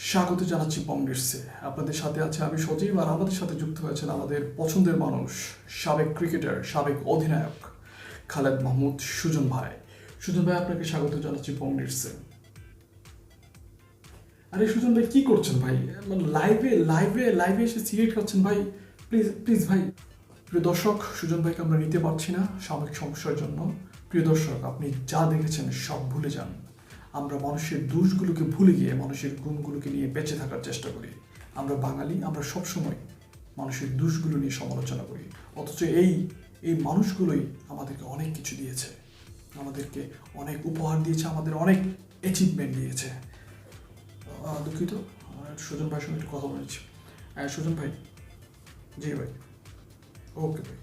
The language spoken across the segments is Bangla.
স্বাগত জানাচ্ছি পংডিটসে। আপনাদের সাথে আছে আমি সজীব, আর আমাদের সাথে যুক্ত হয়েছেন আমাদের পছন্দের মানুষ, সাবেক ক্রিকেটার, সাবেক অধিনায়ক খালেদ মাহমুদ সুজন ভাই। সুজন ভাই, আপনাকে স্বাগত জানাচ্ছি পংডিটসে। আরে সুজন ভাই, কি করছেন ভাই? লাইভে লাইভে লাইভে এসে সিগারেট খাচ্ছেন ভাই? প্লিজ প্লিজ ভাই। প্রিয় দর্শক, সুজন ভাইকে আমরা নিতে পারছি না সাময়িক সমস্যার জন্য। প্রিয় দর্শক, আপনি যা দেখেছেন সব ভুলে যান। আমরা মানুষের দোষগুলোকে ভুলে গিয়ে মানুষের গুণগুলোকে নিয়ে বেঁচে থাকার চেষ্টা করি। আমরা বাঙালি, আমরা সবসময় মানুষের দোষগুলো নিয়ে সমালোচনা করি, অথচ এই এই মানুষগুলোই আমাদেরকে অনেক কিছু দিয়েছে, আমাদেরকে অনেক উপহার দিয়েছে, আমাদের অনেক অ্যাচিভমেন্ট দিয়েছে। দুঃখিত, সুজন ভাইয়ের সঙ্গে একটু কথা বলেছি। সুজন ভাই, জি ভাই, ওকে ভাই,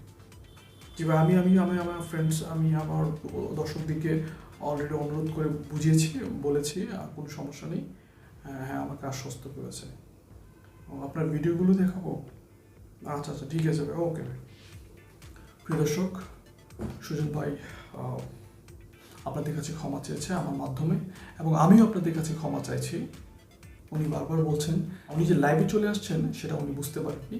জি ভাই, আমি আমার ফ্রেন্ডস, আমি আমার দর্শকদেরকে অলরেডি অনুরোধ করে বুঝিয়েছি, বলেছি কোনো সমস্যা নেই। হ্যাঁ, আমাকে আশ্বস্ত করেছে। আপনার ভিডিওগুলো দেখাবো? আচ্ছা আচ্ছা, ঠিক আছে ভাই, ওকে ভাই। প্রিয় দর্শক, সুজন ভাই আপনাদের কাছে ক্ষমা চেয়েছে আমার মাধ্যমে, এবং আমিও আপনাদের কাছে ক্ষমা চাইছি। উনি বারবার বলছেন, উনি যে লাইভে চলে আসছেন সেটা উনি বুঝতে পারেননি,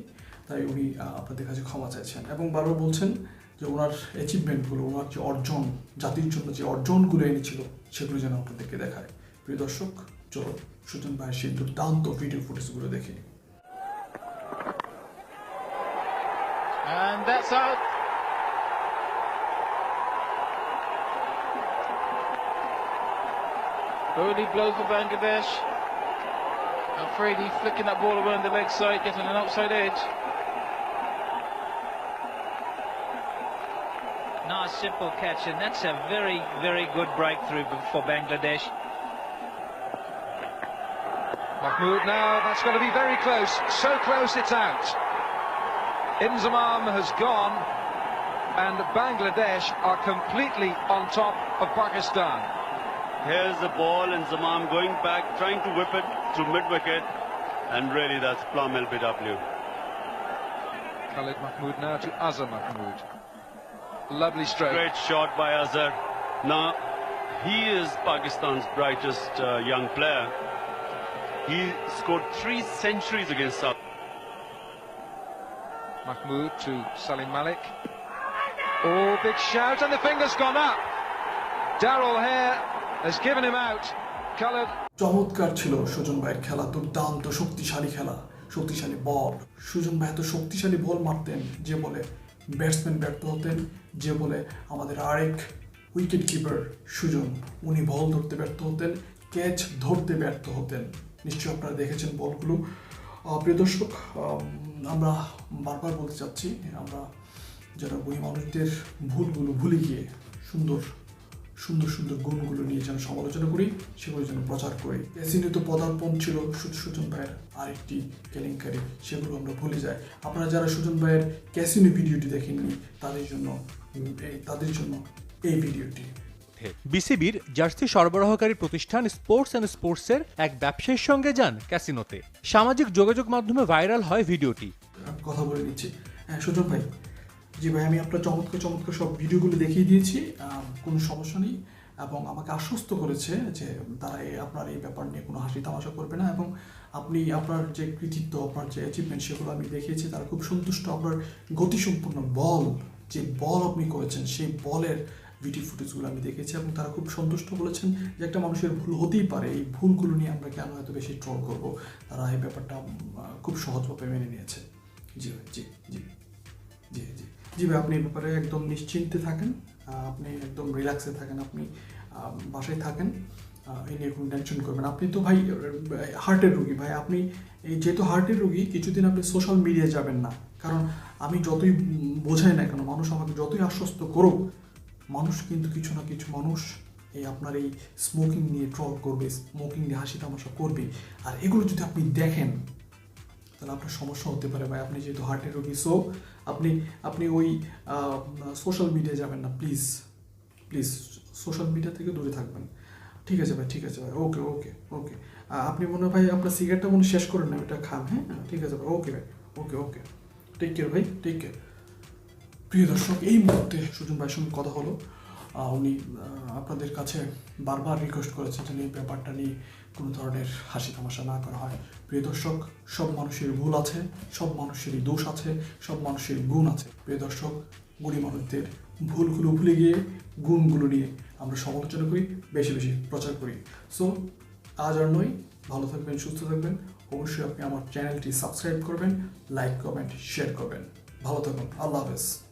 তাই উনি আপনাদের কাছে ক্ষমা চাইছেন, এবং বারবার বলছেন যে ওনার অ্যাচিভমেন্টগুলো, ওনার যে অর্জন, জাতির জন্য যে অর্জনগুলো এনেছিল সেগুলো যেন আপনাদেরকে দেখায়। প্রিয় দর্শক, চলো সুজন ভাইয়ের সেই দুর্দান্ত ভিডিও ফুটেজগুলো দেখি। And that's out. Early blows for Bangladesh. Afridi flicking that ball around the leg side, getting an outside edge. Nice simple catch, and that's a very, very good breakthrough for Bangladesh. Mahmood now, that's got to be very close. So close it's out. Inzamam has gone, and Bangladesh are completely on top of Pakistan. Here's the ball, and Zamam going back, trying to whip it to mid-wicket, and really that's plumb LBW. Khalid Mahmood now to Azhar Mahmood. Lovely stroke. Great shot by Azhar. Now, he is Pakistan's brightest young player. He scored 3 centuries against South. Mahmood to Salim Malik. Oh, big shout, and the finger's gone up. Darrell Hare has given him out. Khalid. চমৎকার ছিল সুজন ভাইয়ের খেলা, দুর্দান্ত শক্তিশালী খেলা, শক্তিশালী বল। সুজন ভাই এত শক্তিশালী বল মারতেন যে বলে ব্যাটসম্যান ব্যর্থ হতেন, যে বলে আমাদের আরেক উইকেট কিপার সুজন, উনি বল ধরতে ব্যর্থ হতেন, ক্যাচ ধরতে ব্যর্থ হতেন। নিশ্চয়ই আপনারা দেখেছেন বলগুলো। প্রিয় দর্শক, আমরা বারবার বলতে চাচ্ছি, আমরা যারা বই মানুষদের ভুলগুলো ভুলে গিয়ে সুন্দর সুন্দর সুন্দর গুণগুলো নিয়ে যেন সমালোচনা করি, সেগুলো যেন প্রচার করি। ক্যাসিনো তো পদার্পণ ছিল সুজন ভাইয়ের আরেকটি কেলেঙ্কারি, সেগুলো আমরা ভুলে যাই। আপনারা যারা সুজন ভাইয়ের ক্যাসিনো ভিডিওটি দেখেননি, তাদের জন্য এই ভিডিওটি। বিসিবির জার্সি সরবরাহকারী প্রতিষ্ঠান স্পোর্টস অ্যান্ড স্পোর্টসের এক ব্যবসায়ীর সঙ্গে যান ক্যাসিনোতে। সামাজিক যোগাযোগ মাধ্যমে ভাইরাল হয় ভিডিওটি। কথা বলে নিচ্ছি। হ্যাঁ সুজন ভাই, জি ভাই, আমি আপনার চমৎকার চমৎকার সব ভিডিওগুলো দেখিয়ে দিয়েছি, কোনো সমস্যা নেই, এবং আমাকে আশ্বস্ত করেছে যে তারা আপনার এই ব্যাপার নিয়ে কোনো হাসি তামাশা করবে না, এবং আপনি আপনার যে কৃতিত্ব, আপনার যে অ্যাচিভমেন্ট, সেগুলো আমি দেখিয়েছি, তারা খুব সন্তুষ্ট। আপনার গতিসম্পন্ন বল, যে বল আপনি করেছেন, সেই বলের ভিডিও ফুটেজগুলো আমি দেখেছি, এবং তারা খুব সন্তুষ্ট বলেছেন যে একটা মানুষের ভুল হতেই পারে, এই ভুলগুলো নিয়ে আমরা কেন এত বেশি ট্রল করবো। তারা এই ব্যাপারটা খুব সহজভাবে মেনে নিয়েছে। জি ভাই, জি জি জি জি জি ভাই, আপনি এই ব্যাপারে একদম নিশ্চিন্তে থাকেন, আপনি একদম রিল্যাক্সে থাকেন, আপনি বাসায় থাকেন, এই নিয়ে কোনো টেনশন করবেন। আপনি তো ভাই হার্টের রুগী ভাই, আপনি এই যেহেতু হার্টের রুগী, কিছুদিন আপনি সোশ্যাল মিডিয়ায় যাবেন না, কারণ আমি যতই বোঝাই না কেন, মানুষ আমাকে যতই আশ্বস্ত করুক, মানুষ কিন্তু কিছু না কিছু মানুষ এই আপনার এই স্মোকিং নিয়ে ট্রল করবে, স্মোকিং নিয়ে হাসি তামাশা করবে, আর এগুলো যদি আপনি দেখেন তাহলে আপনার সমস্যা হতে পারে ভাই। আপনি যেহেতু হার্টের রোগী, সো আপনি ওই সোশ্যাল মিডিয়ায় যাবেন না, প্লিজ প্লিজ, সোশ্যাল মিডিয়া থেকে দূরে থাকবেন। ঠিক আছে ভাই, ঠিক আছে ভাই, ওকে ওকে ওকে। আপনি মনে হয় ভাই আপনার সিগারেটটা মনে শেষ করেন না, ওটা খান। হ্যাঁ, ঠিক আছে ভাই, ওকে ভাই, ওকে ওকে, টেক কেয়ার ভাই, টেক কেয়ার। প্রিয় দর্শক, এই মুহূর্তে সুজন ভাইয়ের সঙ্গে কথা হলো, উনি আপনাদের কাছে বারবার রিকোয়েস্ট করেছেন যে এই ব্যাপারটা নিয়ে কোনো ধরনের হাসি তামাশা না করা হয়। প্রিয় দর্শক, সব মানুষের ভুল আছে, সব মানুষেরই দোষ আছে, সব মানুষের গুণ আছে। প্রিয় দর্শক, গুণী মানুষদের ভুলগুলো ভুলে গিয়ে গুণগুলো নিয়ে আমরা সমালোচনা করি, বেশি বেশি প্রচার করি। সো আজ আর নয়, ভালো থাকবেন, সুস্থ থাকবেন। অবশ্যই আপনি আমার চ্যানেলটি সাবস্ক্রাইব করবেন, লাইক কমেন্ট শেয়ার করবেন। ভালো থাকুন, আল্লাহ হাফেজ।